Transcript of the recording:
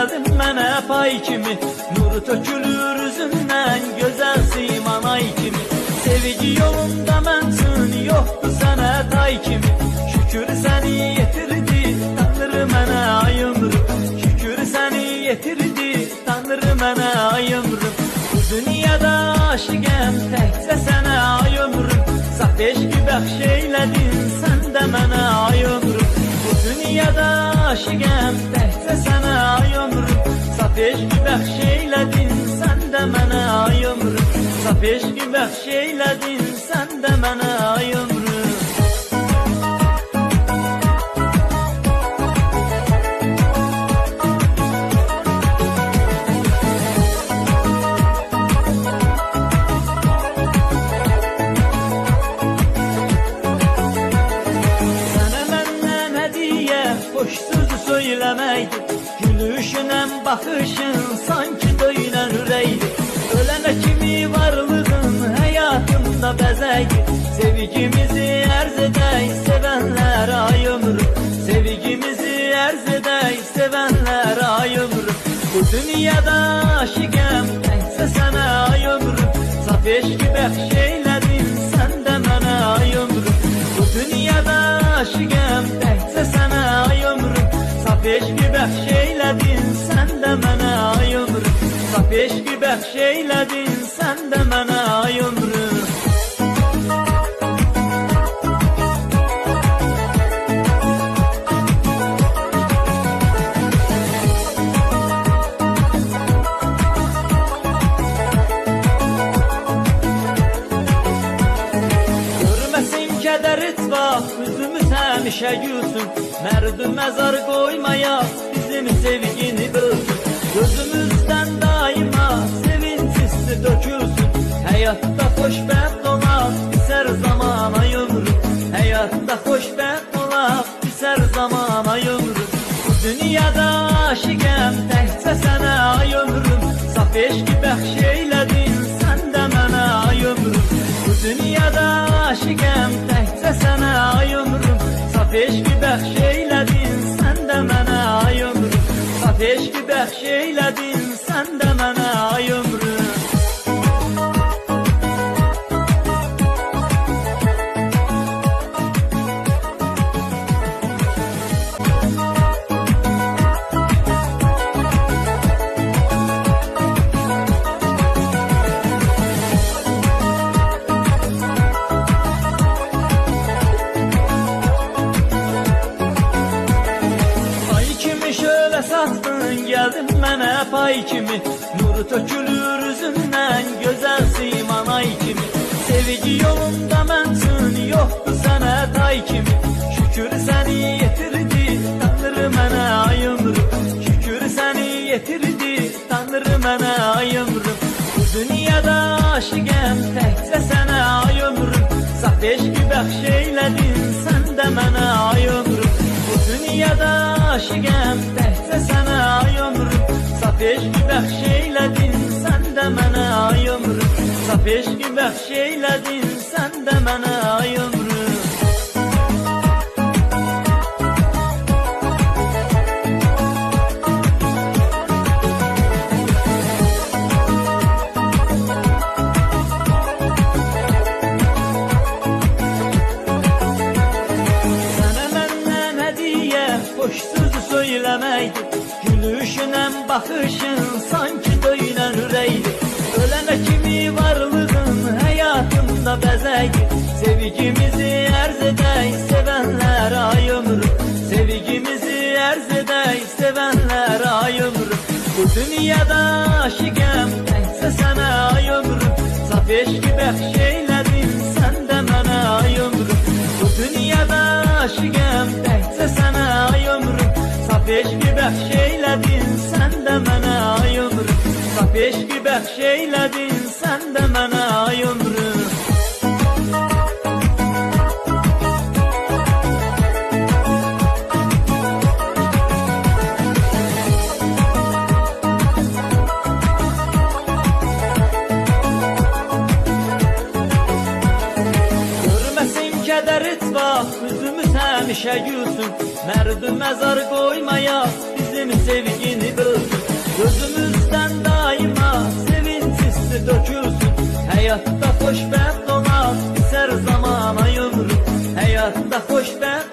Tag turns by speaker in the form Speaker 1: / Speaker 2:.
Speaker 1: geldin mənə pay kimi, nuru tökülür üzündən, gözəl siman ay kimi. Sevgi yolunda mənsin, yoxdur sənə tay kimi. Şükür səni yetirdi, Tanrı mənə ay ömrüm. Şükür səni yetirdi, Tanrı mənə ay ömrüm. Bu dünyada aşıqəm, təkcə sənə ay ömrüm. Saf eşqi bəxş eylədin, sən də mənə ay ömrüm. Bu dünyada aşıqəm, təkcə sənə ay ömrüm. Saf eşqi bəxş eylədin, sən də mənə ay ömrüm. Saf eşqi bəxş eylədin, sən də mənə ay ömrüm. Boş sözü söylemeydi, gülüşünen bakışın sanki döyülen üreydi. Ölene kimi varlığın hayatımda bezeydi. Sevgimizi erz edey sevenler ay ömrüm. Sevgimizi erz edey sevenler ay ömrüm. Bu dünyada aşıqəm, təkcə sənə ay ömrüm. Saf eşqi bəxş eylədin, sən də mənə ay ömrüm. Bu dünyada aşıqəm, təkcə sənə ay ömrüm. Saf eşqi bəxş eylədin, sən də mənə ay ömrüm. Saf eşqi bəxş eylədin, sən də mənə ay ömrüm. Kədər etmə, üzümüz həmişə gülsün. Mərd məzar qoymaya bizim sevgini bölsün. Gözümüzdən daima sevinç hissi dökülsün. Həyatda xoşbəxt olaq, bizər zaman ay ömrüm. Həyatda xoşbəxt olaq, bizər zaman ay ömrüm. Bu dünyada aşıqəm, təkcə sənə ay ömrüm. Saf eşqi bəxş eylədin, sən də mənə ay ömrüm. Bu dünyada aşıqəm, təkcə sənə ay ömrüm. Saf eşqi bəxş eylədin, sən də mənə ay ömrüm. Saf eşqi bəxş eylədin, sən də mənə ay ömrüm. Satdın geldin mənə pay kimi, nuru tökülür üzündən, gözəl siman ay kimi. Sevgi yolunda mənsin, yoxdur sənə tay kimi. Şükür səni yetirdi, Tanrı mənə ay ömrüm. Şükür səni yetirdi, Tanrı mənə ay ömrüm. Bu dünyada aşıqəm, təkcə sənə ay ömrüm. Saf eşqi bəxş eylədin, sən də mənə ay ömrüm. Bu dünyada aşıqəm, təkcə sənə ay ömrüm. Saf eşqi bəxş eylədin, sən də mənə ay ömrüm. Saf eşqi bəxş eylədin, sən də mənə ay ömrüm. Boş sözü söylemeydi, gülüşünen bakışın sanki döyülen üreydi. Ölene kimi varlığın hayatımda bezeydi. Sevgimizi erz edey sevenler ay ömrüm. Sevgimizi erz edey sevenler ay ömrüm. Bu dünyada aşıqəm, təkcə sənə ay ömrüm. Saf eşqi bəxş eylədin, sən də mənə ay ömrüm. Bu dünyada aşıqəm, təkcə sənə ay ömrüm. Saf eşqi bəxş eylədin, sən də mənə ay ömrüm. Saf eşqi bəxş eylədin, sən də mənə ay ömrüm. Görməsin kədər etmə, üzümüz həmişə həmişə gülsün. Mərd məzar qoymaya bizim sevgini qılsın. Gözümüzdən daima sevinç hissi dökülsün. Həyatda xoşbəxt olmaq, bitər zamana ömrü. Həyatda xoşbəxt